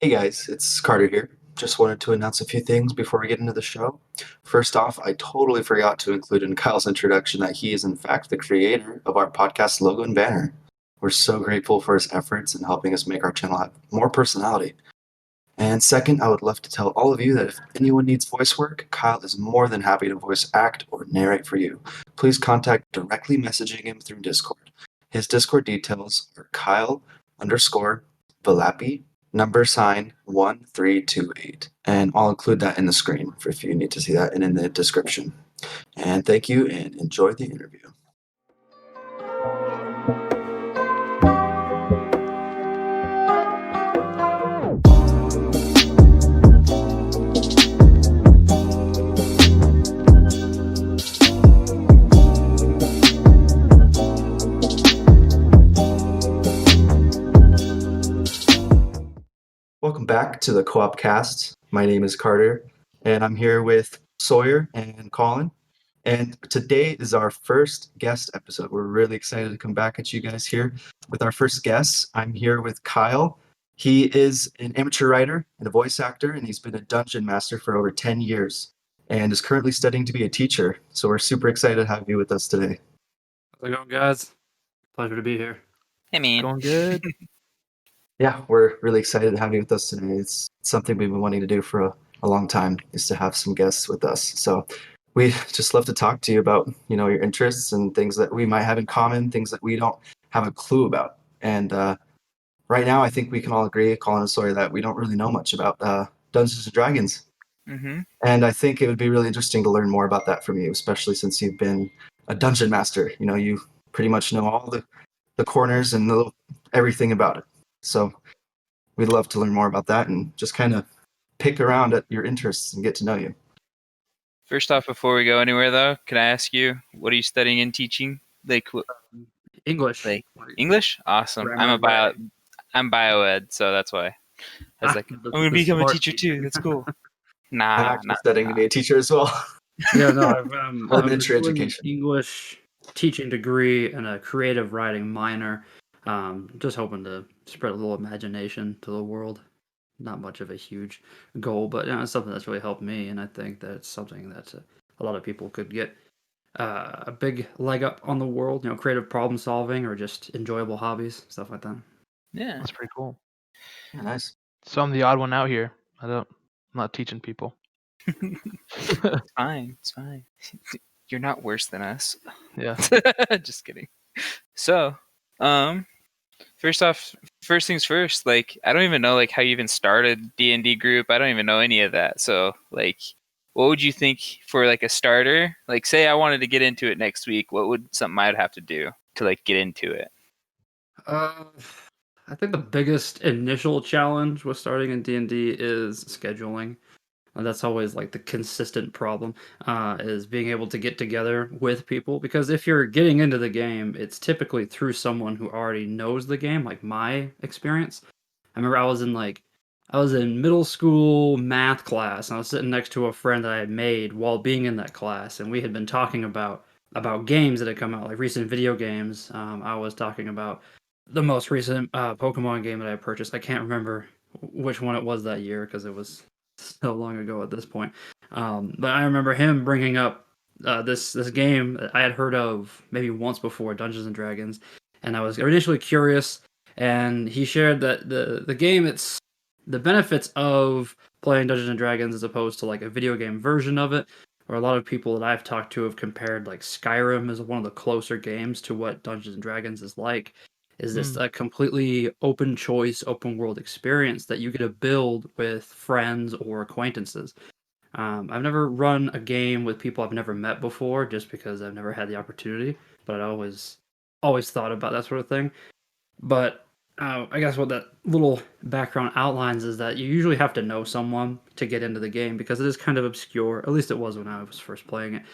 Hey guys, it's Carter here. Just wanted to announce a few things before we get into the show. First off, I totally forgot to include in Kyle's introduction that he is in fact the creator of our podcast logo and banner. We're so grateful for his efforts in helping us make our channel have more personality. And second, I would love to tell all of you that if anyone needs voice work, Kyle is more than happy to voice act or narrate for you. Please contact directly messaging him through Discord. His Discord details are Kyle underscore Valapi number sign 1328. And I'll include that in the screen if you need to see that and in the description. And thank you and enjoy the interview. Welcome back to the Co-OpCast. My name is Carter, and I'm here with Sawyer and Colin. And today is our first guest episode. We're really excited to come back at you guys here with our first guest. I'm here with Kyle. He is an amateur writer and a voice actor, and he's been a dungeon master for over 10 years and is currently studying to be a teacher. So we're super excited to have you with us today. How's it going, guys? Pleasure to be here. Hey, man. Going good. Yeah, we're really excited to have you with us today. It's something we've been wanting to do for a long time, is to have some guests with us. So we just love to talk to you about, your interests and things that we might have in common, things that we don't have a clue about. And right now, I think we can all agree, Colin and Sawyer, that we don't really know much about Dungeons and Dragons. Mm-hmm. And I think it would be really interesting to learn more about that from you, especially since you've been a dungeon master. You pretty much know all the corners and everything about it. So we'd love to learn more about that and just kind of pick around at your interests and get to know you. First off, before we go anywhere, though, can I ask you, what are you studying and teaching? English. English? Awesome. I'm bioed, so that's why. I was like, I'm going to become a teacher too. That's cool. I'm actually studying to be a teacher as well. Yeah, no, I'm Elementary doing education. English teaching degree and a creative writing minor. Just hoping to spread a little imagination to the world. Not much of a huge goal, but it's something that's really helped me, and I think that's something that a lot of people could get a big leg up on the world. Creative problem solving or just enjoyable hobbies, stuff like that. Yeah, That's pretty cool. Yeah, nice. So I'm the odd one out here. I'm not teaching people. It's fine. It's fine. You're not worse than us. Yeah. Just kidding. So, first things first, I don't even know how you even started D&D group. I don't even know any of that. So what would you think for a starter? Say I wanted to get into it next week, what would something I'd have to do to get into it? I think the biggest initial challenge with starting in D&D is scheduling. That's always the consistent problem, is being able to get together with people. Because if you're getting into the game, it's typically through someone who already knows the game, like my experience. I remember I was in middle school math class, and I was sitting next to a friend that I had made while being in that class, and we had been talking about games that had come out, like recent video games. I was talking about the most recent Pokemon game that I purchased. I can't remember which one it was that year because it was so long ago at this point. But I remember him bringing up this game that I had heard of maybe once before, Dungeons and Dragons, and I was initially curious. And he shared that the game, it's the benefits of playing Dungeons and Dragons as opposed to a video game version of it. Or a lot of people that I've talked to have compared Skyrim as one of the closer games to what Dungeons and Dragons is like. Is this a completely open choice, open world experience that you get to build with friends or acquaintances? I've never run a game with people I've never met before, just because I've never had the opportunity. But I always thought about that sort of thing. But I guess what that little background outlines is that you usually have to know someone to get into the game because it is kind of obscure. At least it was when I was first playing it.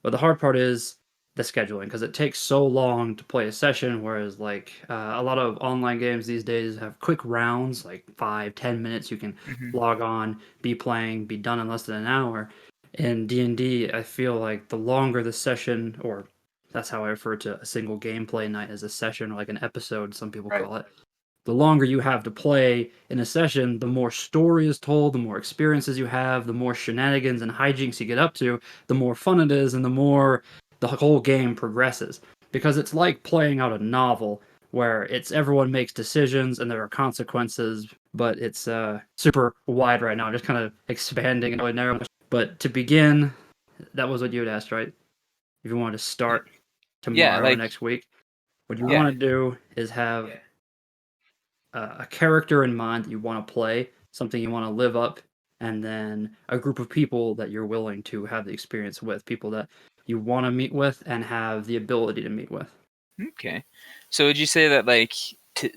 But the hard part is the scheduling because it takes so long to play a session. Whereas a lot of online games these days have quick rounds, like 5-10 minutes. You can log on, be playing, be done in less than an hour. In D&D, I feel like the longer the session, or that's how I refer to a single gameplay night, as a session or an episode, some people call it. the longer you have to play in a session, the more story is told, the more experiences you have, the more shenanigans and hijinks you get up to, the more fun it is, and the more the whole game progresses. Because it's like playing out a novel where it's everyone makes decisions and there are consequences, but it's super wide right now. I'm just kind of expanding and narrow. But to begin, that was what you had asked, right? If you wanted to start Yeah, tomorrow or like next week, what you yeah. want to do is have a character in mind that you want to play, something you want to live up, and then a group of people that you're willing to have the experience with, people that you want to meet with and have the ability to meet with. Okay. So would you say that like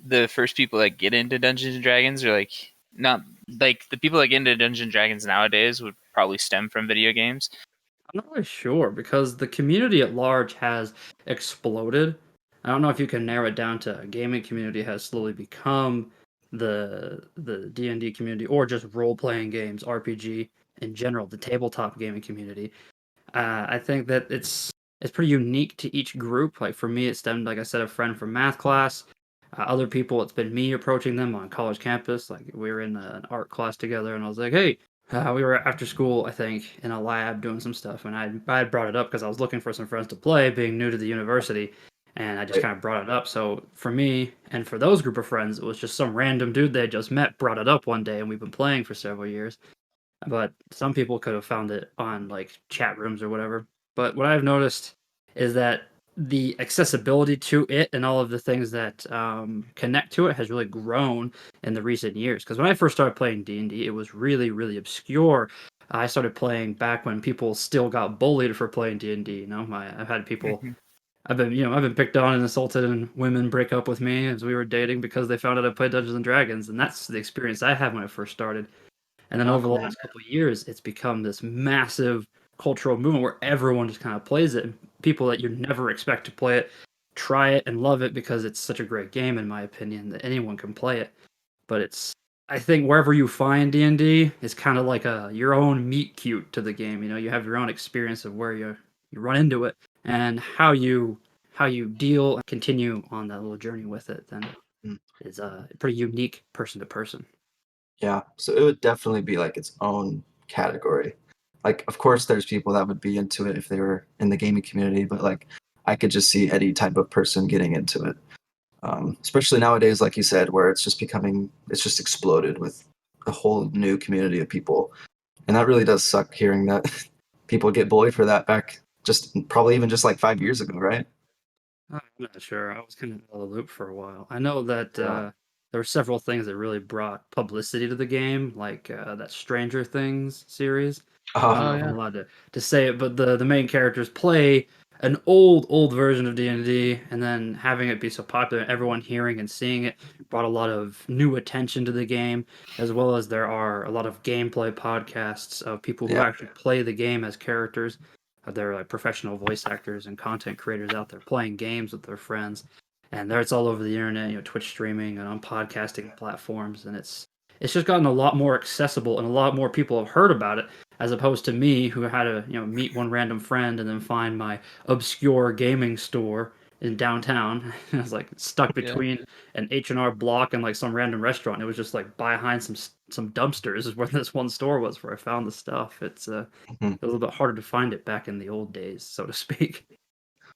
the first people that get into Dungeons and Dragons are like not like the people that get into Dungeons and Dragons nowadays would probably stem from video games? I'm not really sure because the community at large has exploded. I don't know if you can narrow it down to a gaming community has slowly become the D&D community or just role-playing games, RPG in general, the tabletop gaming community. I think that it's pretty unique to each group. Like for me, it stemmed, like I said, a friend from math class. Other people, it's been me approaching them on college campus. Like we were in an art class together, and I was like, "Hey," we were after school, I think, in a lab doing some stuff, and I had brought it up because I was looking for some friends to play, being new to the university, and I just Right. kind of brought it up. So for me and for those group of friends, it was just some random dude they had just met brought it up one day, and we've been playing for several years. But some people could have found it on like chat rooms or whatever. But what I've noticed is that the accessibility to it and all of the things that connect to it has really grown in the recent years. Because when I first started playing D&D, it was really, really obscure. I started playing back when people still got bullied for playing D&D. You know, I've had people, Mhm. I've been picked on and insulted, and women break up with me as we were dating because they found out I played Dungeons and Dragons, and that's the experience I had when I first started. And then Oh, over the cool. last couple of years, it's become this massive cultural movement where everyone just kind of plays it. And people that you never expect to play it try it and love it because it's such a great game, in my opinion, that anyone can play it. But I think wherever you find D&D is kind of like your own meet cute to the game. You know, you have your own experience of where you run into it and how you deal and continue on that little journey with it. Then Mm. is pretty unique person to person. Yeah, so it would definitely be like its own category. Like, of course, there's people that would be into it if they were in the gaming community, but like, I could just see any type of person getting into it. Especially nowadays, like you said, where it's just exploded with a whole new community of people. And that really does suck hearing that people get bullied for that back just probably even just like 5 years ago, right? I'm not sure. I was kind of out of the loop for a while. I know that Yeah. there were several things that really brought publicity to the game, like that Stranger Things series. I don't Uh, know Oh if I'm yeah. allowed to say it, but the main characters play an old version of D&D, and then having it be so popular, everyone hearing and seeing it brought a lot of new attention to the game, as well as there are a lot of gameplay podcasts of people who yeah. actually play the game as characters. They're like professional voice actors and content creators out there playing games with their friends, and there it's all over the internet. You know, Twitch streaming and on podcasting platforms, and it's just gotten a lot more accessible, and a lot more people have heard about it, as opposed to me who had to meet one random friend and then find my obscure gaming store in downtown. I was like stuck Yeah. between an H&R Block and like some random restaurant. It was just like behind some dumpsters is where this one store was where I found the stuff. Mhm. A little bit harder to find it back in the old days, so to speak.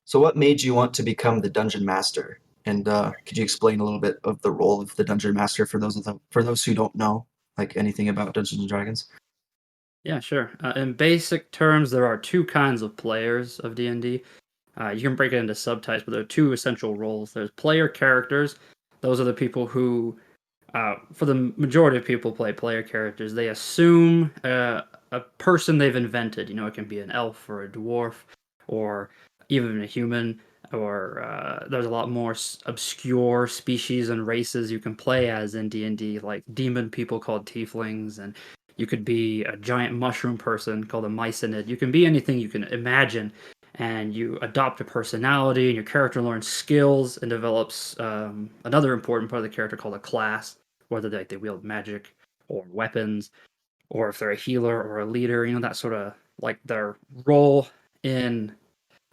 So, what made you want to become the dungeon master? And could you explain a little bit of the role of the dungeon master for those who don't know like anything about Dungeons and Dragons? Yeah, sure. In basic terms, there are two kinds of players of D&D. You can break it into subtypes, but there are two essential roles. There's player characters. Those are the people who, for the majority of people, play player characters. They assume a person they've invented. You know, it can be an elf or a dwarf, or even a human. Or there's a lot more obscure species and races you can play as in D&D, like demon people called tieflings, and you could be a giant mushroom person called a myconid. You can be anything you can imagine, and you adopt a personality, and your character learns skills and develops another important part of the character called a class, whether they wield magic or weapons, or if they're a healer or a leader. You know, that sort of like their role in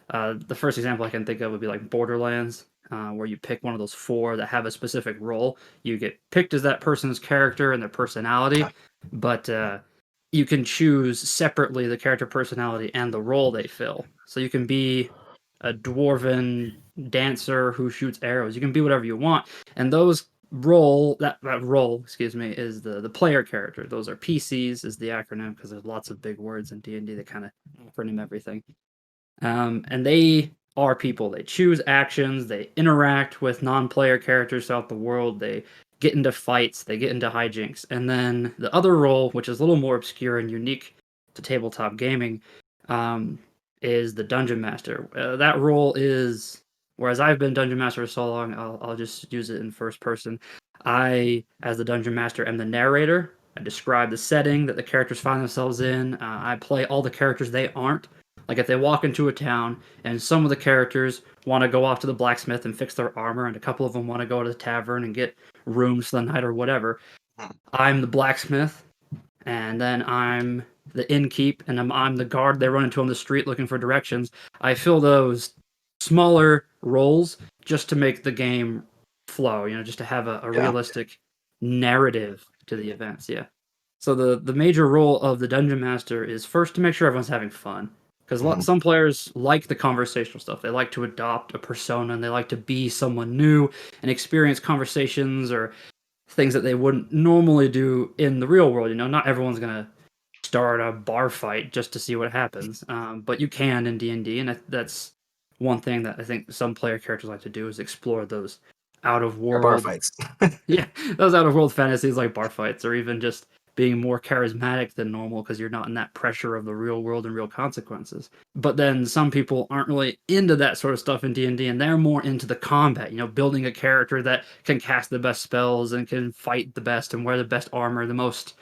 the first example I can think of would be like Borderlands. where you pick one of those 4 that have a specific role. You get picked as that person's character and their personality, but you can choose separately the character personality and the role they fill. So you can be a dwarven dancer who shoots arrows. You can be whatever you want, and those that role, excuse me, is the player character. Those are PCs is the acronym, because there's lots of big words in D&D that kind of acronym everything. And they are people. They choose actions. They interact with non-player characters throughout the world. They get into fights. They get into hijinks. And then the other role, which is a little more obscure and unique to tabletop gaming, is the Dungeon Master. That role is, whereas I've been Dungeon Master for so long, I'll just use it in first person. I, as the Dungeon Master, am the narrator. I describe the setting that the characters find themselves in. I play all the characters they aren't. Like if they walk into a town and some of the characters want to go off to the blacksmith and fix their armor, and a couple of them want to go to the tavern and get rooms for the night or whatever, I'm the blacksmith, and then I'm the innkeep, and I'm the guard they run into on the street looking for directions. I fill those smaller roles just to make the game flow, just to have a realistic narrative to the events. Yeah. So the major role of the dungeon master is first to make sure everyone's having fun. Because some players like the conversational stuff. They like to adopt a persona, and they like to be someone new and experience conversations or things that they wouldn't normally do in the real world. Not everyone's gonna start a bar fight just to see what happens, but you can in D&D, and that's one thing that I think some player characters like to do is explore those out of world bar fights. Yeah, those out of world fantasies like bar fights, or even just being more charismatic than normal because you're not in that pressure of the real world and real consequences. But then some people aren't really into that sort of stuff in D&D, and they're more into the combat, building a character that can cast the best spells and can fight the best and wear the best armor, the most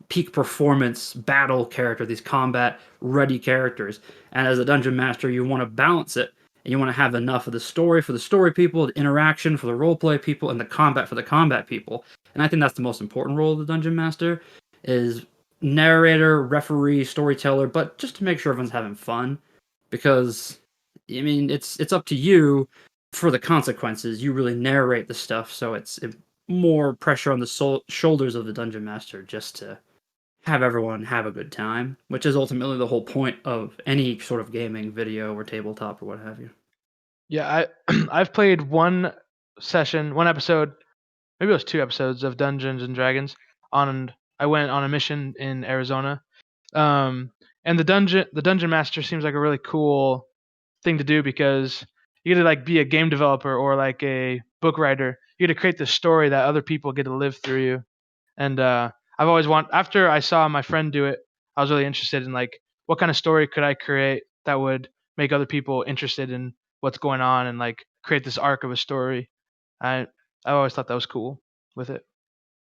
peak performance battle character, these combat ready characters. And as a dungeon master, you want to balance it. And you want to have enough of the story for the story people, the interaction for the roleplay people, and the combat for the combat people. And I think that's the most important role of the dungeon master, is narrator, referee, storyteller, but just to make sure everyone's having fun. Because it's up to you for the consequences. You really narrate the stuff, so it's more pressure on the shoulders of the dungeon master just to have everyone have a good time, which is ultimately the whole point of any sort of gaming, video, or tabletop, or what have you. Yeah, I've played one episode, maybe it was 2 episodes of Dungeons and Dragons. I went on a mission in Arizona, and the dungeon master seems like a really cool thing to do, because you get to like be a game developer or like a book writer. You get to create the story that other people get to live through you. And after I saw my friend do it, I was really interested in like what kind of story could I create that would make other people interested in what's going on, and like create this arc of a story. I always thought that was cool with it.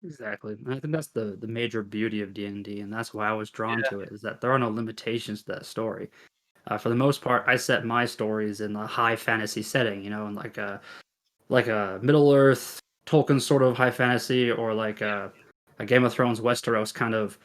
Exactly. And I think that's the major beauty of D&D, and that's why I was drawn to it, is that there are no limitations to that story. For the most part, I set my stories in a high fantasy setting, in like a Middle Earth, Tolkien sort of high fantasy, or like a Game of Thrones Westeros kind of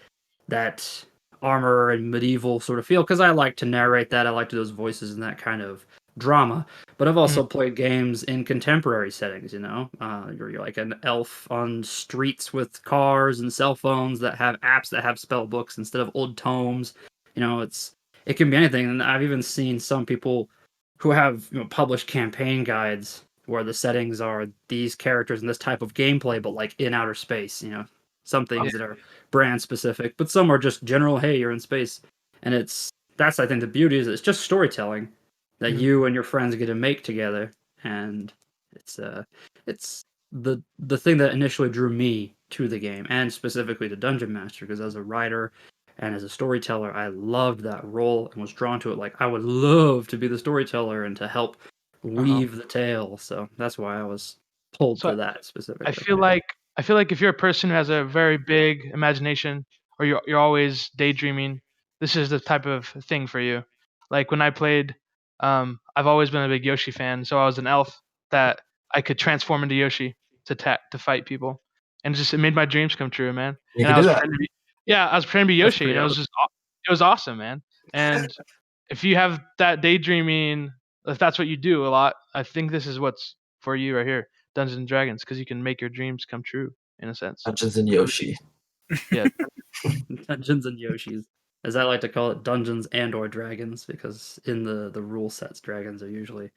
that armor and medieval sort of feel, because I like to narrate that. I like to do those voices and that kind of drama. But I've also played games in contemporary settings. You're like an elf on streets with cars and cell phones that have apps that have spell books instead of old tomes. It can be anything, and I've even seen some people who have published campaign guides where the settings are these characters and this type of gameplay, but like in outer space. Some things that are brand specific, but some are just general. Hey, you're in space, and that's I think the beauty is it's just storytelling that you and your friends get to make together, and it's the thing that initially drew me to the game, and specifically to Dungeon Master, because as a writer and as a storyteller, I loved that role and was drawn to it. Like I would love to be the storyteller and to help weave the tale. So that's why I was pulled So to that specifically. I feel like if you're a person who has a very big imagination, or you're always daydreaming, this is the type of thing for you. Like when I played, I've always been a big Yoshi fan, so I was an elf that I could transform into Yoshi to fight people, and it made my dreams come true, man. You And can I do was that. I was pretending to be That's Yoshi, pretty and awesome. it was awesome, man. And if you have that daydreaming, if that's what you do a lot, I think this is what's for you right here, Dungeons and Dragons, because you can make your dreams come true in a sense. Dungeons and Yoshi. Yeah, Dungeons and Yoshis, as I like to call it, Dungeons and or Dragons, because in the rule sets, dragons are usually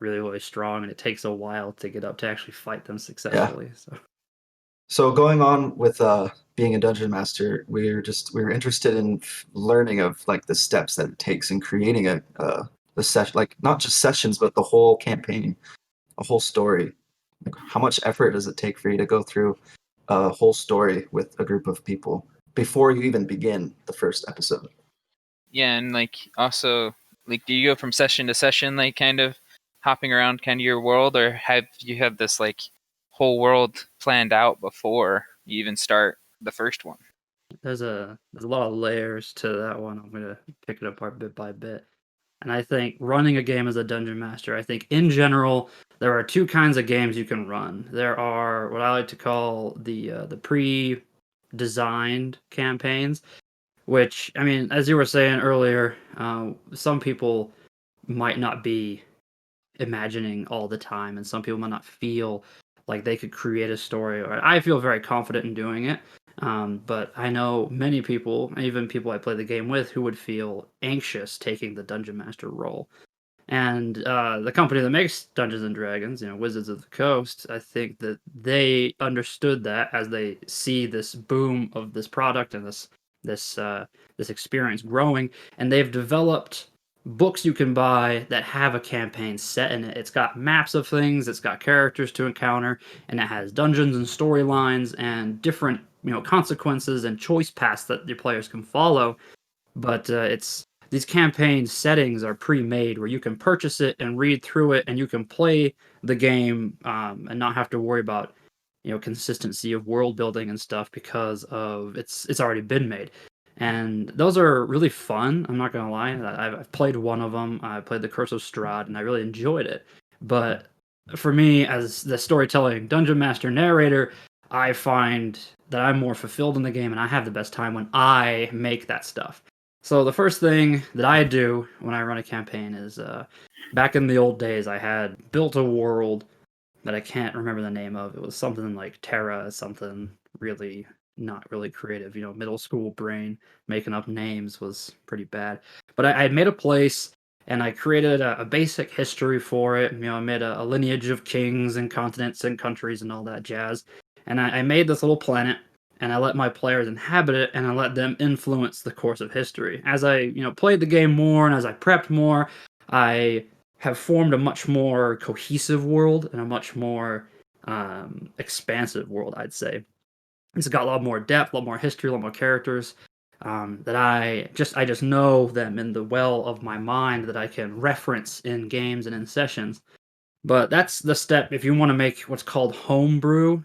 really, really strong, and it takes a while to get up to actually fight them successfully. So going on with being a dungeon master, we're interested in learning of like the steps that it takes in creating the session, like not just sessions, but the whole campaign, a whole story. Like, how much effort does it take for you to go through a whole story with a group of people before you even begin the first episode? Yeah, and like also, like, do you go from session to session, like kind of hopping around kind of your world, or have you had this like whole world planned out before you even start the first one? There's a lot of layers to that one. I'm gonna pick it apart bit by bit. And I think running a game as a dungeon master, I think in general there are two kinds of games you can run. There are what I like to call the pre-designed campaigns, which I mean, as you were saying earlier, some people might not be imagining all the time, and some people might not feel like they could create a story. Or I feel very confident in doing it, but I know many people, even people I play the game with, who would feel anxious taking the dungeon master role. And the company that makes Dungeons and Dragons, Wizards of the Coast, I think that they understood that as they see this boom of this product and this experience growing, and they've developed books you can buy that have a campaign set in it. It's got maps of things, it's got characters to encounter, and it has dungeons and storylines and different consequences and choice paths that your players can follow. But it's these campaign settings are pre-made where you can purchase it and read through it, and you can play the game and not have to worry about consistency of world building and stuff because of it's already been made. And those are really fun. I'm not gonna lie. I've played one of them. I played the Curse of Strahd, and I really enjoyed it. But for me, as the storytelling dungeon master narrator, I find that I'm more fulfilled in the game, and I have the best time when I make that stuff. So the first thing that I do when I run a campaign is, back in the old days, I had built a world that I can't remember the name of. It was something like Terra, something really not really creative. Middle school brain making up names was pretty bad. But I had made a place, and I created a basic history for it. I made a lineage of kings and continents and countries and all that jazz. And I made this little planet, and I let my players inhabit it, and I let them influence the course of history. As I, played the game more and as I prepped more, I have formed a much more cohesive world and a much more expansive world, I'd say. It's got a lot more depth, a lot more history, a lot more characters that I just know them in the well of my mind that I can reference in games and in sessions. But that's the step if you want to make what's called homebrew,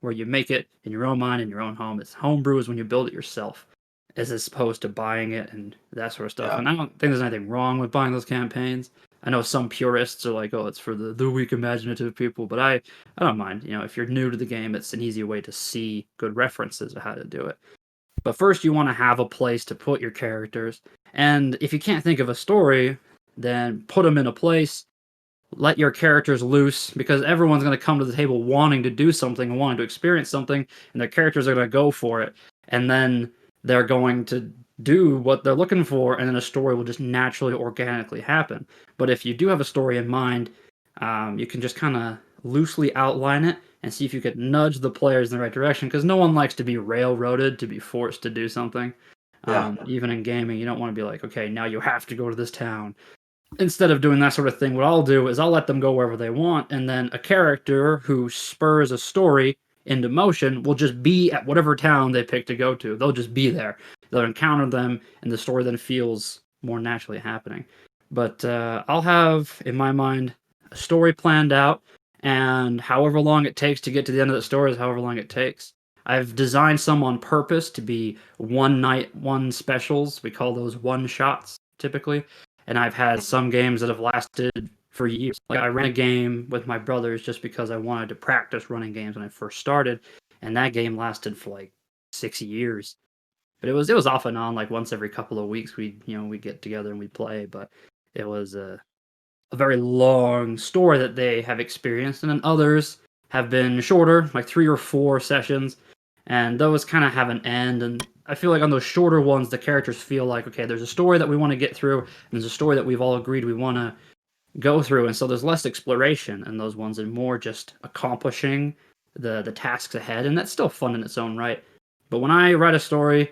where you make it in your own mind in your own home. It's homebrew is when you build it yourself, as opposed to buying it and that sort of stuff. Yeah. And I don't think there's anything wrong with buying those campaigns. I know some purists are like, oh, it's for the weak imaginative people, but I don't mind. If you're new to the game, it's an easy way to see good references of how to do it. But first, you want to have a place to put your characters. And if you can't think of a story, then put them in a place, let your characters loose, because everyone's going to come to the table wanting to do something and wanting to experience something, and their characters are going to go for it. And then they're going to do what they're looking for, and then a story will just naturally, organically happen. But if you do have a story in mind, you can just kind of loosely outline it and see if you could nudge the players in the right direction, because no one likes to be railroaded, to be forced to do something. Yeah. Even in gaming, you don't want to be like, okay, now you have to go to this town. Instead of doing that sort of thing, what I'll do is I'll let them go wherever they want, and then a character who spurs a story into motion will just be at whatever town they pick to go to. They'll just be there. They'll encounter them, and the story then feels more naturally happening. But I'll have, in my mind, a story planned out, and however long it takes to get to the end of the story is however long it takes. I've designed some on purpose to be one night, one specials. We call those one shots typically. And I've had some games that have lasted for years. Like I ran a game with my brothers just because I wanted to practice running games when I first started, and that game lasted for like 6 years. But it was off and on, like once every couple of weeks we'd get together and we'd play. But it was a very long story that they have experienced, and then others have been shorter, like 3 or 4 sessions, and those kind of have an end. And I feel like on those shorter ones, the characters feel like, okay, there's a story that we want to get through, and there's a story that we've all agreed we want to go through, and so there's less exploration in those ones and more just accomplishing the tasks ahead, and that's still fun in its own right. But when I write a story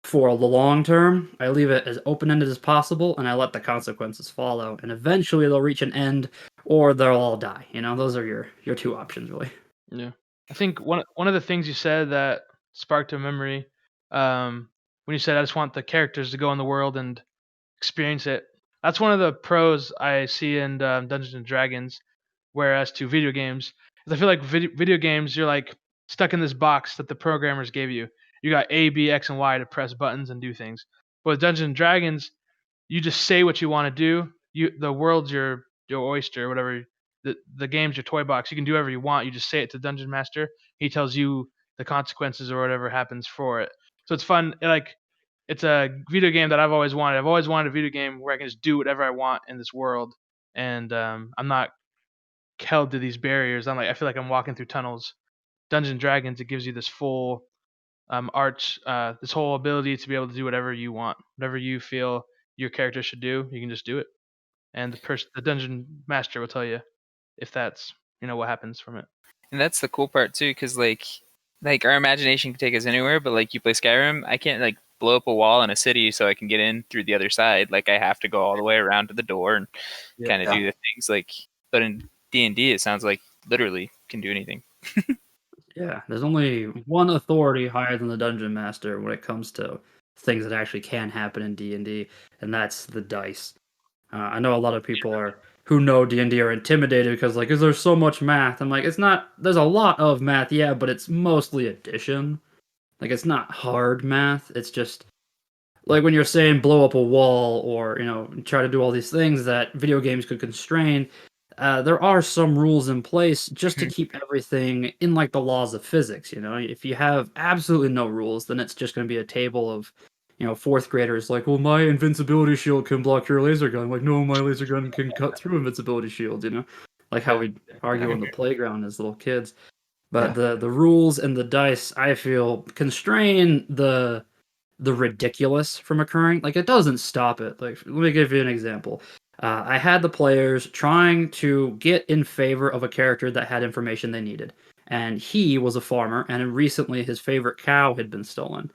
for the long term, I leave it as open-ended as possible, and I let the consequences follow, and eventually they'll reach an end, or they'll all die. You know, those are your 2 options, really. Yeah, I think one of the things you said that sparked a memory, when you said, "I just want the characters to go in the world and experience it." That's one of the pros I see in Dungeons and Dragons. Whereas to video games, 'cause I feel like video games, you're like stuck in this box that the programmers gave you. You got A, B, X, and Y to press buttons and do things. But with Dungeons and Dragons, you just say what you want to do. The world's your oyster, or whatever. The game's your toy box. You can do whatever you want. You just say it to Dungeon Master. He tells you the consequences or whatever happens for it. So it's fun. Like, it's a video game that I've always wanted. I've always wanted a video game where I can just do whatever I want in this world, and I'm not held to these barriers. I feel like I'm walking through tunnels. Dungeons and Dragons, it gives you this full arch, this whole ability to be able to do whatever you want, whatever you feel your character should do. You can just do it, and the dungeon master will tell you if that's what happens from it. And that's the cool part too, because like our imagination can take us anywhere. But like you play Skyrim, I can't like blow up a wall in a city so I can get in through the other side. Like I have to go all the way around to the door and kind of do the things. Like, but in D&D, it sounds like literally can do anything. Yeah, there's only one authority higher than the dungeon master when it comes to things that actually can happen in D&D, and that's the dice. I know a lot of people who know D&D are intimidated because, like, is there so much math? I'm like, it's not. There's a lot of math, yeah, but it's mostly addition. Like, it's not hard math. It's just like when you're saying blow up a wall or try to do all these things that video games could constrain. There are some rules in place just to keep everything in like the laws of physics. If you have absolutely no rules, then it's just going to be a table of 4th graders like, well, my invincibility shield can block your laser gun. Like, no, my laser gun can cut through invincibility shields. Like how we argue on the playground as little kids. But the rules and the dice, I feel, constrain the ridiculous from occurring. Like, it doesn't stop it. Like, let me give you an example. I had the players trying to get in favor of a character that had information they needed. And he was a farmer, and recently his favorite cow had been stolen.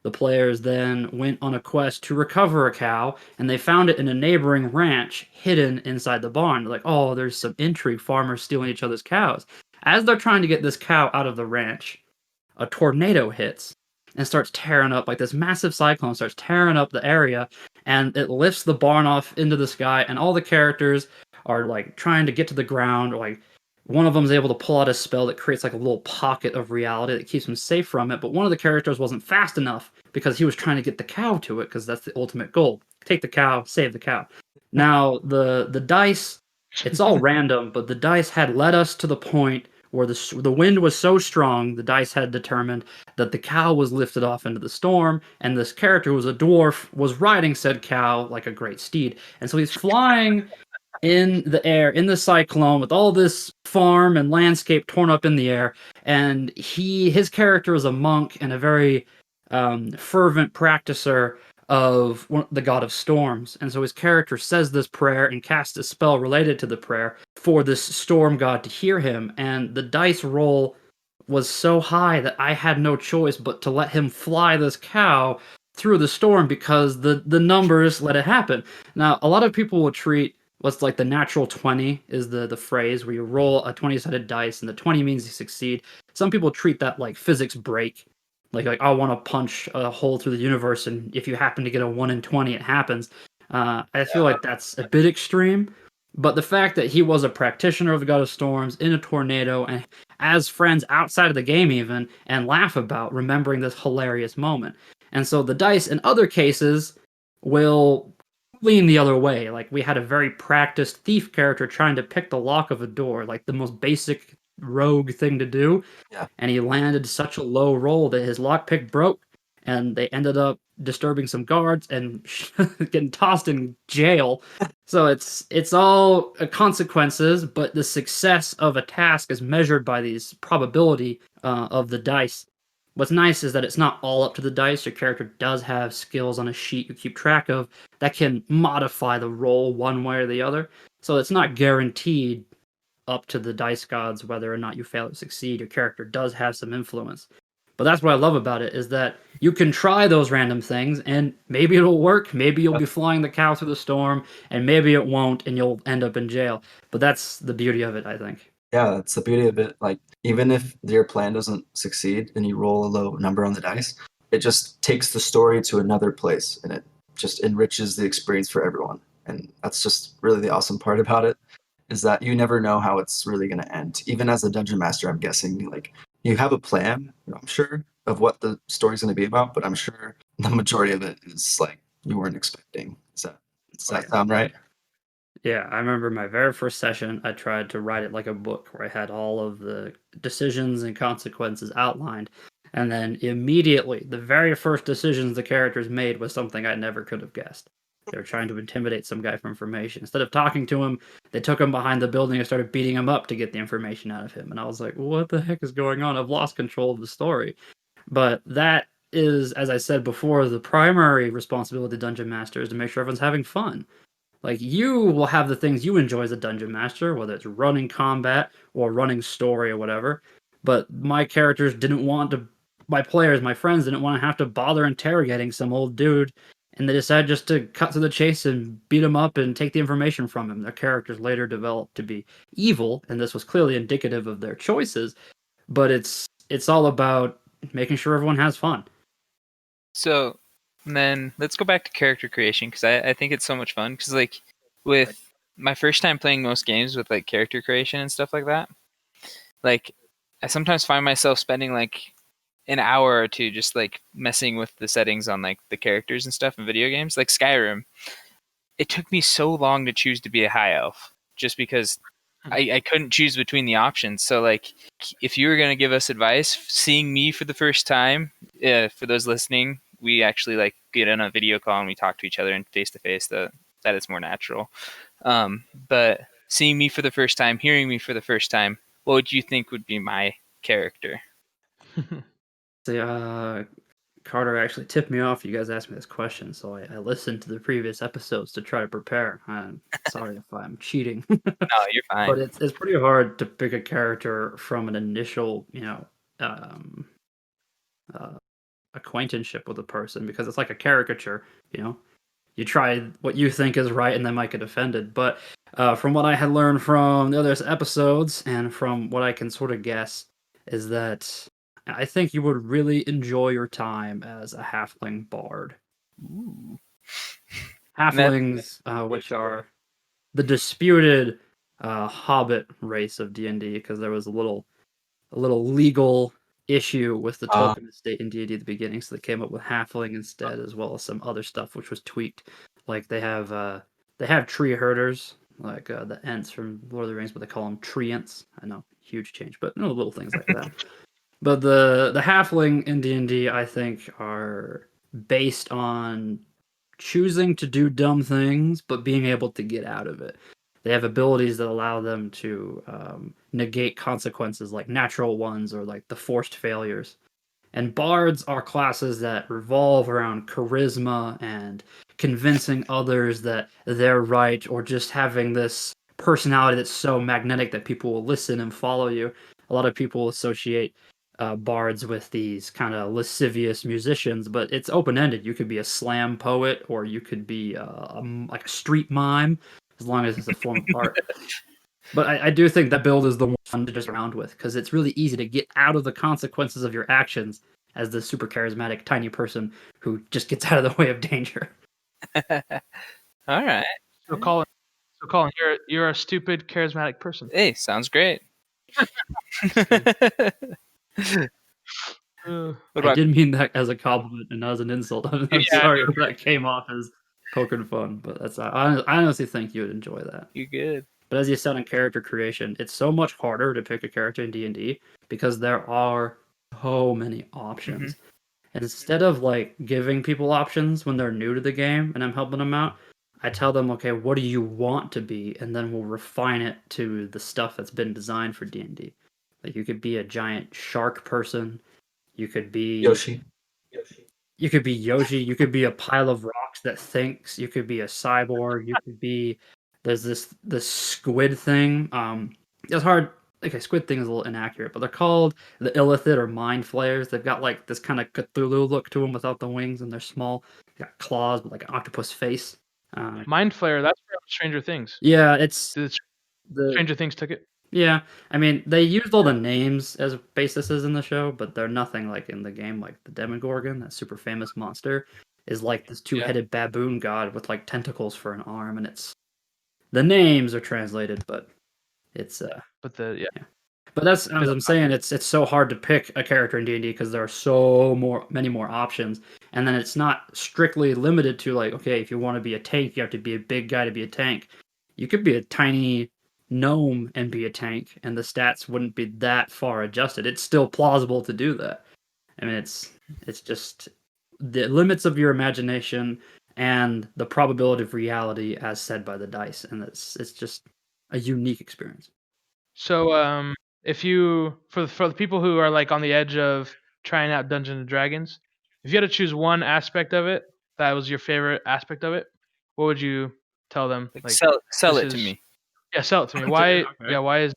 The players then went on a quest to recover a cow, and they found it in a neighboring ranch hidden inside the barn. They're like, oh, there's some intrigue, farmers stealing each other's cows. As they're trying to get this cow out of the ranch, a tornado hits and starts tearing up, like this massive cyclone starts tearing up the area, and it lifts the barn off into the sky, and all the characters are like trying to get to the ground, or like one of them is able to pull out a spell that creates like a little pocket of reality that keeps him safe from it, but one of the characters wasn't fast enough because he was trying to get the cow to it, because that's the ultimate goal. Take the cow, save the cow. Now, the dice, it's all random, but the dice had led us to the point where the wind was so strong, the dice had determined that the cow was lifted off into the storm, and this character, who was a dwarf, was riding said cow like a great steed. And so he's flying in the air, in the cyclone, with all this farm and landscape torn up in the air, and his character is a monk and a very fervent practicer of the god of storms. And so his character says this prayer and casts a spell related to the prayer for this storm god to hear him, and the dice roll was so high that I had no choice but to let him fly this cow through the storm, because the numbers let it happen. Now, a lot of people will treat what's like the natural 20 is the phrase where you roll a 20-sided dice and the 20 means you succeed. Some people treat that like physics break. Like I want to punch a hole through the universe, and if you happen to get a 1 in 20, it happens. I feel like that's a bit extreme, but the fact that he was a practitioner of the God of Storms in a tornado, and as friends outside of the game even, and laugh about remembering this hilarious moment. And so the dice in other cases will lean the other way. Like, we had a very practiced thief character trying to pick the lock of a door, like the most basic rogue thing to do. Yeah. And he landed such a low roll that his lockpick broke, and they ended up disturbing some guards and getting tossed in jail. So it's all consequences, but the success of a task is measured by these probability of the dice. What's nice is that it's not all up to the dice. Your character does have skills on a sheet you keep track of that can modify the roll one way or the other. So it's not guaranteed up to the dice gods whether or not you fail or succeed. Your character does have some influence. But that's what I love about it is that you can try those random things and maybe it'll work. Maybe you'll be flying the cow through the storm and maybe it won't and you'll end up in jail. But that's the beauty of it, I think. Yeah, that's the beauty of it. Like, even if your plan doesn't succeed and you roll a low number on the dice, it just takes the story to another place and it just enriches the experience for everyone. And that's just really the awesome part about it, is that you never know how it's really going to end. Even as a dungeon master, I'm guessing, like, you have a plan, I'm sure, of what the story's going to be about, but I'm sure the majority of it is like you weren't expecting. Does that sound right? Yeah, I remember my very first session, I tried to write it like a book where I had all of the decisions and consequences outlined. And then immediately, the very first decisions the characters made was something I never could have guessed. They were trying to intimidate some guy for information. Instead of talking to him, they took him behind the building and started beating him up to get the information out of him. And I was like, what the heck is going on? I've lost control of the story. But that is, as I said before, the primary responsibility of the dungeon master is to make sure everyone's having fun. Like, you will have the things you enjoy as a dungeon master, whether it's running combat or running story or whatever. But my characters didn't want to, my players, my friends didn't want to have to bother interrogating some old dude, and they decided just to cut to the chase and beat him up and take the information from him. Their characters later developed to be evil, and this was clearly indicative of their choices. But it's all about making sure everyone has fun. So then let's go back to character creation because I think it's so much fun. Because like with my first time playing most games with like character creation and stuff like that, like I sometimes find myself spending like an hour or two just like messing with the settings on like the characters and stuff in video games. Like Skyrim, it took me so long to choose to be a high elf just because I couldn't choose between the options. So like if you were going to give us advice, seeing me for the first time, for those listening, we actually like get on a video call and we talk to each other and face to face. That is more natural. But seeing me for the first time, hearing me for the first time, what would you think would be my character? Carter actually tipped me off. You guys asked me this question, so I listened to the previous episodes to try to prepare. I'm sorry if I'm cheating, No, you're fine. but it's pretty hard to pick a character from an initial, acquaintanceship with a person because it's like a caricature. You try what you think is right, and they might get offended. But from what I had learned from the other episodes, and from what I can sort of guess, is that I think you would really enjoy your time as a halfling bard. Ooh. Halflings, which are the disputed hobbit race of D&D, because there was a little legal issue with the Tolkien estate in D&D at the beginning, so they came up with halfling instead, as well as some other stuff which was tweaked. Like they have tree herders, like the Ents from Lord of the Rings, but they call them treants. I know, huge change, but little things like that. But the halfling in D&D, I think, are based on choosing to do dumb things, but being able to get out of it. They have abilities that allow them to negate consequences like natural ones or like the forced failures. And bards are classes that revolve around charisma and convincing others that they're right, or just having this personality that's so magnetic that people will listen and follow you. A lot of people associate bards with these kind of lascivious musicians, but it's open-ended. You could be a slam poet, or you could be like a street mime, as long as it's a form of art. But I do think that build is the one to just around with, because it's really easy to get out of the consequences of your actions as the super charismatic tiny person who just gets out of the way of danger. All right. So Colin, you're a stupid charismatic person. Hey, sounds great. I did mean that as a compliment and not as an insult. I'm sorry if that came off as poking fun, but that's I honestly think you would enjoy that. You're good. But as you said on character creation, it's so much harder to pick a character in D&D because there are so many options. And instead of like giving people options when they're new to the game and I'm helping them out, I tell them, okay, what do you want to be? And then we'll refine it to the stuff that's been designed for D&D. Like you could be a giant shark person. You could be Yoshi. you could be Yoshi. You could be a pile of rocks that thinks. You could be a cyborg. You could be there's this squid thing. It's hard. Okay, squid thing is a little inaccurate, but they're called the illithid or mind flayers. They've got like this kind of Cthulhu look to them without the wings, and they're small. They got claws with like an octopus face. Mind Flayer, that's from Stranger Things. Yeah, it's The the Stranger Things took it. yeah. I mean, they used all the names as bases in the show, but they're nothing like in the game. Like the Demogorgon, that super famous monster, is like this two-headed baboon god with like tentacles for an arm, and it's the names are translated, but it's But the But that's as I'm saying, it's so hard to pick a character in D&D because there are many more options, and then it's not strictly limited to like, okay, if you want to be a tank, you have to be a big guy to be a tank. You could be a tiny gnome and be a tank, and the stats wouldn't be that far adjusted. It's still plausible to do that. I mean, it's just the limits of your imagination and the probability of reality as said by the dice, and it's just a unique experience. So if you for the people who are like on the edge of trying out Dungeons and Dragons, if you had to choose one aspect of it that was your favorite aspect of it, what would you tell them? Like sell this it to is- me. Yeah, sell it to me. Okay, Why? okay. Yeah, why is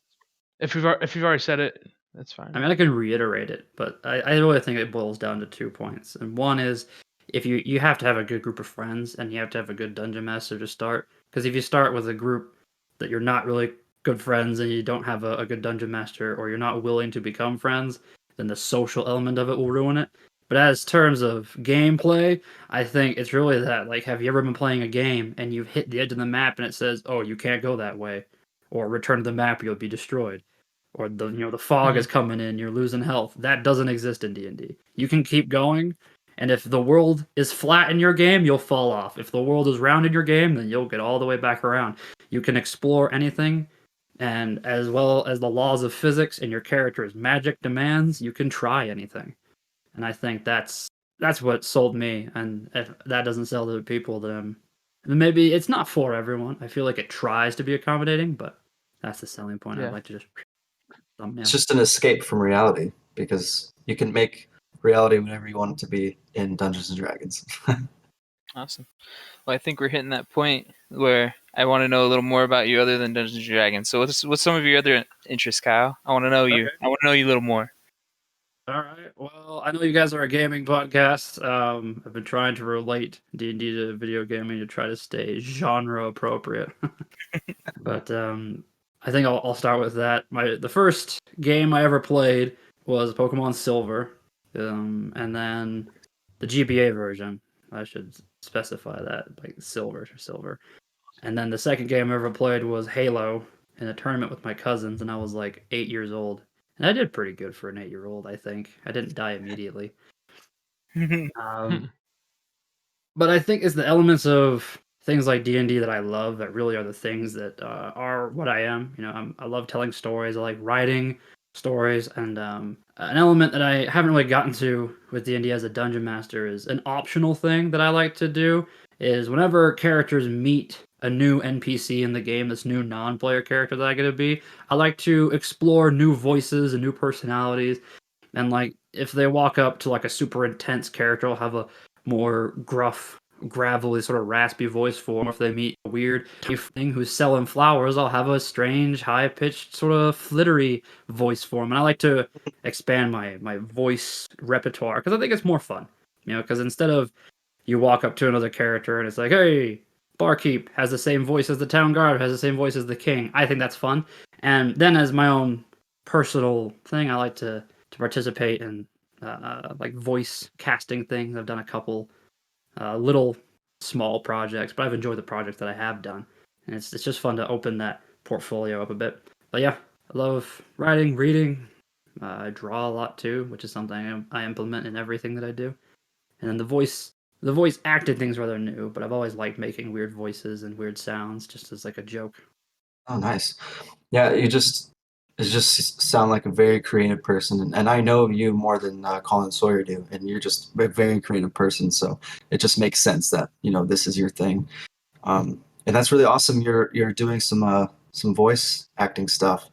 if you've already said it, that's fine. I mean, I can reiterate it, but I really think it boils down to 2 points. And one is if you have to have a good group of friends and you have to have a good dungeon master to start. Because if you start with a group that you're not really good friends and you don't have a good dungeon master or you're not willing to become friends, then the social element of it will ruin it. But as terms of gameplay, I think it's really that. Like, have you ever been playing a game and you've hit the edge of the map and it says, "Oh, you can't go that way," or "Return to the map, you'll be destroyed," or the fog is coming in, you're losing health. That doesn't exist in D&D. You can keep going, and if the world is flat in your game, you'll fall off. If the world is round in your game, then you'll get all the way back around. You can explore anything, and as well as the laws of physics and your character's magic demands, you can try anything. And I think that's what sold me. And if that doesn't sell to people, then maybe it's not for everyone. I feel like it tries to be accommodating, but that's the selling point. Yeah. I'd like to just It's just an escape from reality because you can make reality whatever you want it to be in Dungeons and Dragons. Awesome. Well, I think we're hitting that point where I want to know a little more about you other than Dungeons and Dragons. So what's some of your other interests, Kyle? I want to know you. Okay. I want to know you a little more. All right. Well, I know you guys are a gaming podcast. I've been trying to relate D&D to video gaming to try to stay genre appropriate. But I think I'll start with that. The first game I ever played was Pokemon Silver, and then the GBA version. I should specify that, like Silver. And then the second game I ever played was Halo in a tournament with my cousins, and I was like 8 years old. And I did pretty good for an 8-year-old, I think. I didn't die immediately. But I think it's the elements of things like D&D that I love that really are the things that are what I am. I love telling stories. I like writing stories, and an element that I haven't really gotten to with D&D as a dungeon master is an optional thing that I like to do is whenever characters meet a new NPC in the game, this new non-player character that I get to be, I like to explore new voices and new personalities. And like if they walk up to like a super intense character, I'll have a more gruff, gravelly, sort of raspy voice for them. If they meet a weird thing who's selling flowers, I'll have a strange, high-pitched, sort of flittery voice for them. And I like to expand my voice repertoire because I think it's more fun. Because instead of you walk up to another character and it's like, hey, barkeep has the same voice as the town guard, has the same voice as the king. I think that's fun. And then as my own personal thing, I like to participate in like voice casting things. I've done a couple little small projects, but I've enjoyed the projects that I have done, and it's just fun to open that portfolio up a bit. But yeah, I love writing, reading. I draw a lot too, which is something I implement in everything that I do. And then the voice acted things rather new, but I've always liked making weird voices and weird sounds just as like a joke. Oh, nice. Yeah, you just It just sound like a very creative person, and I know you more than Colin Sawyer do, and you're just a very creative person. So it just makes sense that this is your thing, and that's really awesome. You're doing some voice acting stuff.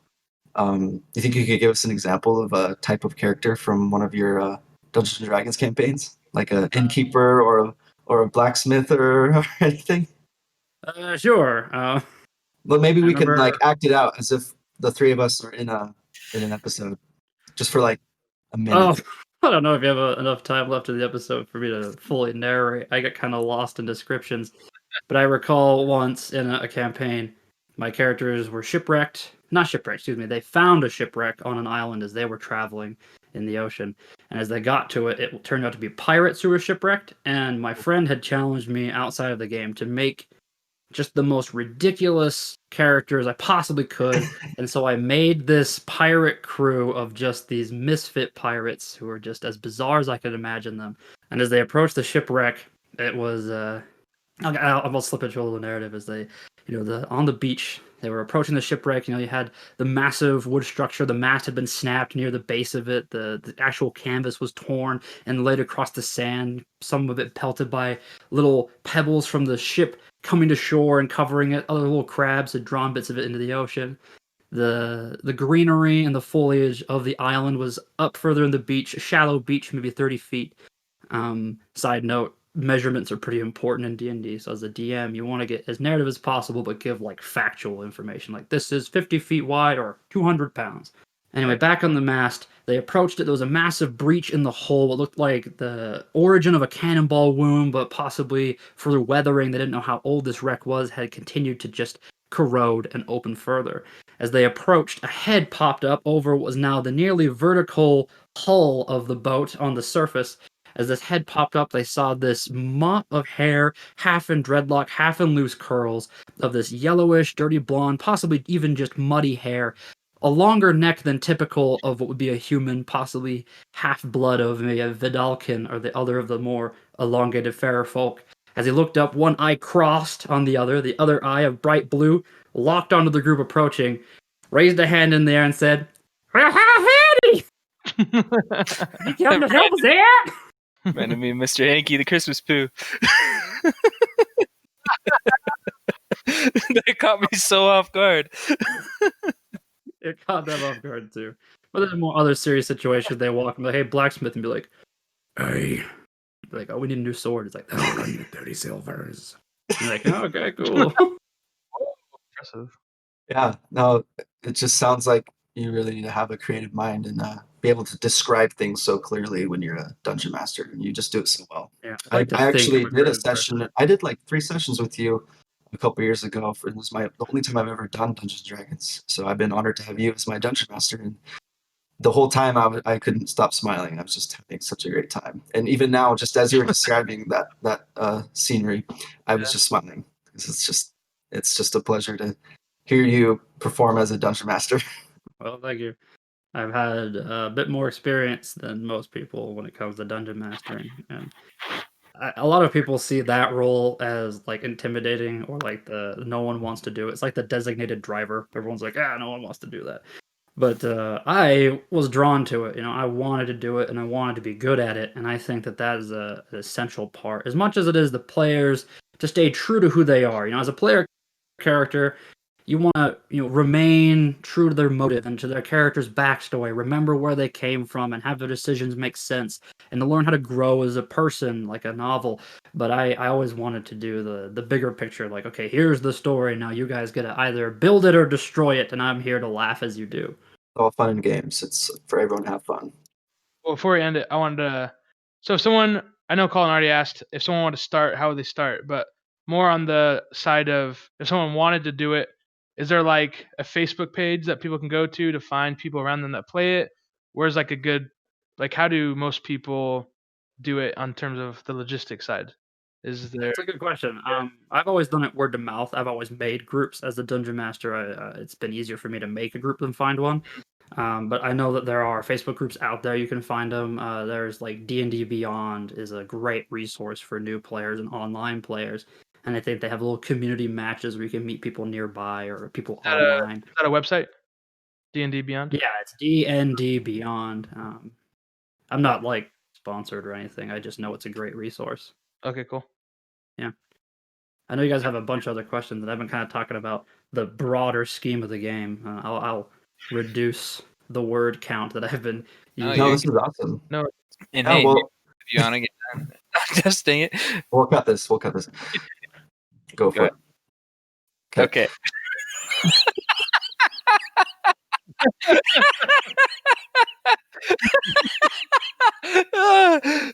You think you could give us an example of a type of character from one of your Dungeons and Dragons campaigns, like a innkeeper or a blacksmith or anything? Sure. But maybe I we can remember. like act it out as if the three of us are in an episode, just for like a minute. Oh, I don't know if you have enough time left in the episode for me to fully narrate. I get kind of lost in descriptions, but I recall once in a campaign, my characters were shipwrecked. Not shipwrecked, excuse me. They found a shipwreck on an island as they were traveling in the ocean, and as they got to it, it turned out to be pirates who were shipwrecked. And my friend had challenged me outside of the game to make just the most ridiculous characters I possibly could. And so I made this pirate crew of just these misfit pirates who were just as bizarre as I could imagine them. And as they approached the shipwreck, it was I'll slip into a little narrative as they, on the beach, they were approaching the shipwreck. You had the massive wood structure. The mast had been snapped near the base of it. The actual canvas was torn and laid across the sand. Some of it pelted by little pebbles from the ship coming to shore and covering it. Other little crabs had drawn bits of it into the ocean. The greenery and the foliage of the island was up further in the beach, a shallow beach, maybe 30 feet. Side note, measurements are pretty important in D&D. So as a DM, you want to get as narrative as possible, but give like factual information. Like this is 50 feet wide or 200 pounds. Anyway, back on the mast, they approached it. There was a massive breach in the hull. It looked like the origin of a cannonball wound, but possibly further weathering. They didn't know how old this wreck was, had continued to just corrode and open further. As they approached, a head popped up over what was now the nearly vertical hull of the boat on the surface. As this head popped up, they saw this mop of hair, half in dreadlock, half in loose curls, of this yellowish, dirty blonde, possibly even just muddy hair. A longer neck than typical of what would be a human, possibly half blood of maybe a Vidalkin or the other of the more elongated fairer folk. As he looked up, one eye crossed on the other eye of bright blue, locked onto the group approaching, raised a hand in the air and said, "Well, how howdy! You come to help us out?" Reminded me of Mr. Hanky, the Christmas poo. That caught me so off guard. It caught them off guard too. But there's more other serious situations. They walk and be like, "Hey, blacksmith," and be like, "Hey," be like, "Oh, we need a new sword." It's like, "That'll run you 30 silvers." And you're like, "Oh, okay, cool." Impressive. Yeah, no, it just sounds like you really need to have a creative mind and be able to describe things so clearly when you're a dungeon master, and you just do it so well. Yeah, I, like to I think I'm actually a did a creative person. session. I did like 3 sessions with you a couple years ago. It was the only time I've ever done Dungeons and Dragons. So I've been honored to have you as my dungeon master. And the whole time I couldn't stop smiling. I was just having such a great time. And even now, just as you were describing that scenery, I was just smiling because it's just a pleasure to hear you perform as a dungeon master. Well, thank you. I've had a bit more experience than most people when it comes to dungeon mastering, and a lot of people see that role as like intimidating or like the no one wants to do it. It's like the designated driver. Everyone's like, no one wants to do that. But I was drawn to it. I wanted to do it and I wanted to be good at it. And I think that that is an essential part, as much as it is the players to stay true to who they are. As a player character, you want to remain true to their motive and to their character's backstory. Remember where they came from and have their decisions make sense, and to learn how to grow as a person, like a novel. But I always wanted to do the bigger picture. Like, okay, here's the story. Now you guys gotta either build it or destroy it, and I'm here to laugh as you do. All fun and games. It's for everyone to have fun. Well, before we end it, I wanted to. So, if someone, I know Colin already asked if someone wanted to start, how would they start? But more on the side of if someone wanted to do it, is there like a Facebook page that people can go to find people around them that play it? Where's like a good, like, how do most people do it on terms of the logistics side? Is there? That's a good question. I've always done it word to mouth. I've always made groups as a dungeon master. It's been easier for me to make a group than find one. But I know that there are Facebook groups out there. You can find them. There's like D&D Beyond is a great resource for new players and online players. And I think they have little community matches where you can meet people nearby or people online. Is that a website? D&D Beyond. Yeah, it's D&D Beyond. I'm not like sponsored or anything. I just know it's a great resource. Okay, cool. Yeah. I know you guys have a bunch of other questions, and I've been kind of talking about the broader scheme of the game. I'll reduce the word count that I've been No, using. No, this is awesome. No, And Oh, hey, well, if you want to get done, just dang it. we'll cut this. We'll cut this. Go for Go it. Okay.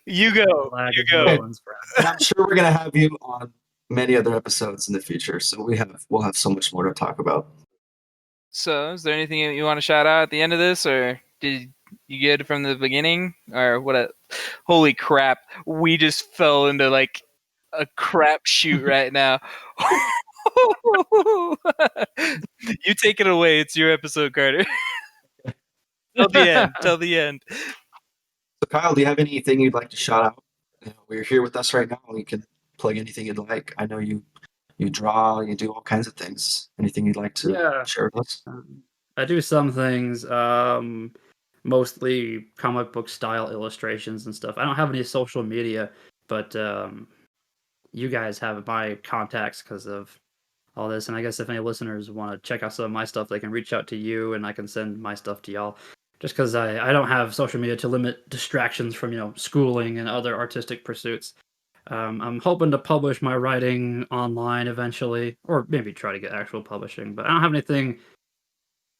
You go. Lag You of go. Merlin's friend. And I'm sure we're gonna have you on many other episodes in the future, so we'll have so much more to talk about. So, is there anything you want to shout out at the end of this, or did you get it from the beginning, or what? Holy crap! We just fell into like a crap shoot right now. You take it away. It's your episode, Carter. Till the end. Till the end. So, Kyle, do you have anything you'd like to shout out? We're here with us right now. You can plug anything you'd like. I know you draw, you do all kinds of things. Anything you'd like to Yeah. share with us? I do some things, mostly comic book style illustrations and stuff. I don't have any social media, but you guys have my contacts because of all this. And I guess if any listeners want to check out some of my stuff, they can reach out to you and I can send my stuff to y'all. Just because I don't have social media to limit distractions from, schooling and other artistic pursuits. I'm hoping to publish my writing online eventually, or maybe try to get actual publishing, but I don't have anything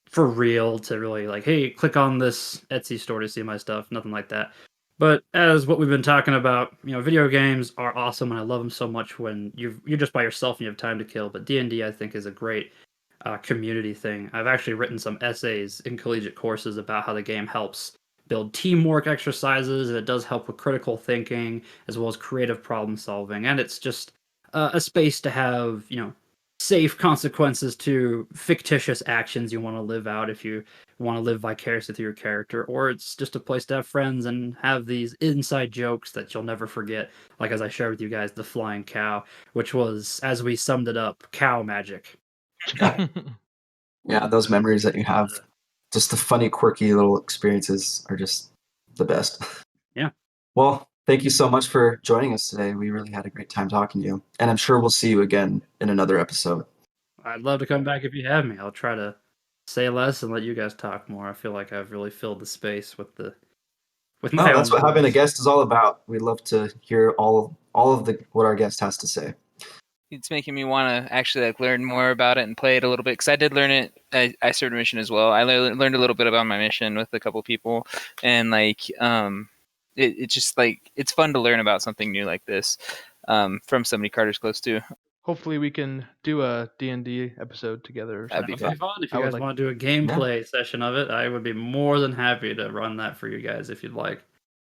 for real to really like, hey, click on this Etsy store to see my stuff, nothing like that. But as what we've been talking about, video games are awesome and I love them so much when you're just by yourself and you have time to kill. But D&D I think is a great community thing. I've actually written some essays in collegiate courses about how the game helps build teamwork exercises, and it does help with critical thinking as well as creative problem solving. And it's just a space to have, safe consequences to fictitious actions you want to live out if you want to live vicariously through your character, or it's just a place to have friends and have these inside jokes that you'll never forget. Like as I shared with you guys, the flying cow, which was, as we summed it up, cow magic. Yeah, those memories that you have, just the funny, quirky little experiences are just the best. Yeah. Well, thank you so much for joining us today. We really had a great time talking to you, and I'm sure we'll see you again in another episode. I'd love to come back if you have me. I'll try to say less and let you guys talk more. I feel like I've really filled the space with No, my that's own what having a voice. guest is all about. We love to hear all of what our guest has to say. It's making me want to actually like learn more about it and play it a little bit, because I did learn it. I started a mission as well. I learned a little bit about my mission with a couple people, and like it's just like it's fun to learn about something new like this from somebody Carter's close to. Hopefully we can do a D&D episode together or That'd be something. That'd be fun. If I you would guys like- want to do a gameplay session of it, I would be more than happy to run that for you guys if you'd like.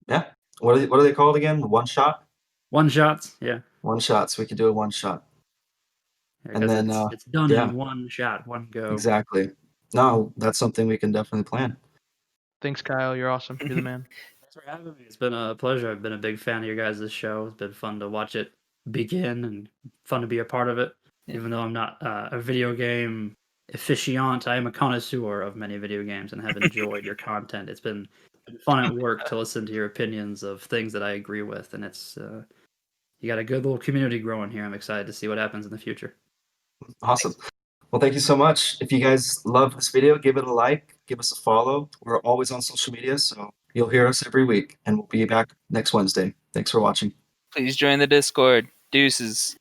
Yeah. What are they called again? One shot? One shots, yeah. One shot. So we could do a one shot. And Because then, it's done yeah. in one shot, one go. Exactly. No, that's something we can definitely plan. Thanks, Kyle. You're awesome. You're the man. Thanks for having me. It's been a pleasure. I've been a big fan of your guys' show. It's been fun to watch it begin and fun to be a part of it. Yeah. Even though I'm not a video game aficionado, I am a connoisseur of many video games and have enjoyed your content. It's been fun at work to listen to your opinions of things that I agree with, and it's you got a good little community growing here. I'm excited to see what happens in the future. Awesome. Well, thank you so much. If you guys love this video, give it a like, give us a follow. We're always on social media, so you'll hear us every week, and we'll be back next Wednesday. Thanks for watching. Please join the Discord. Deuces.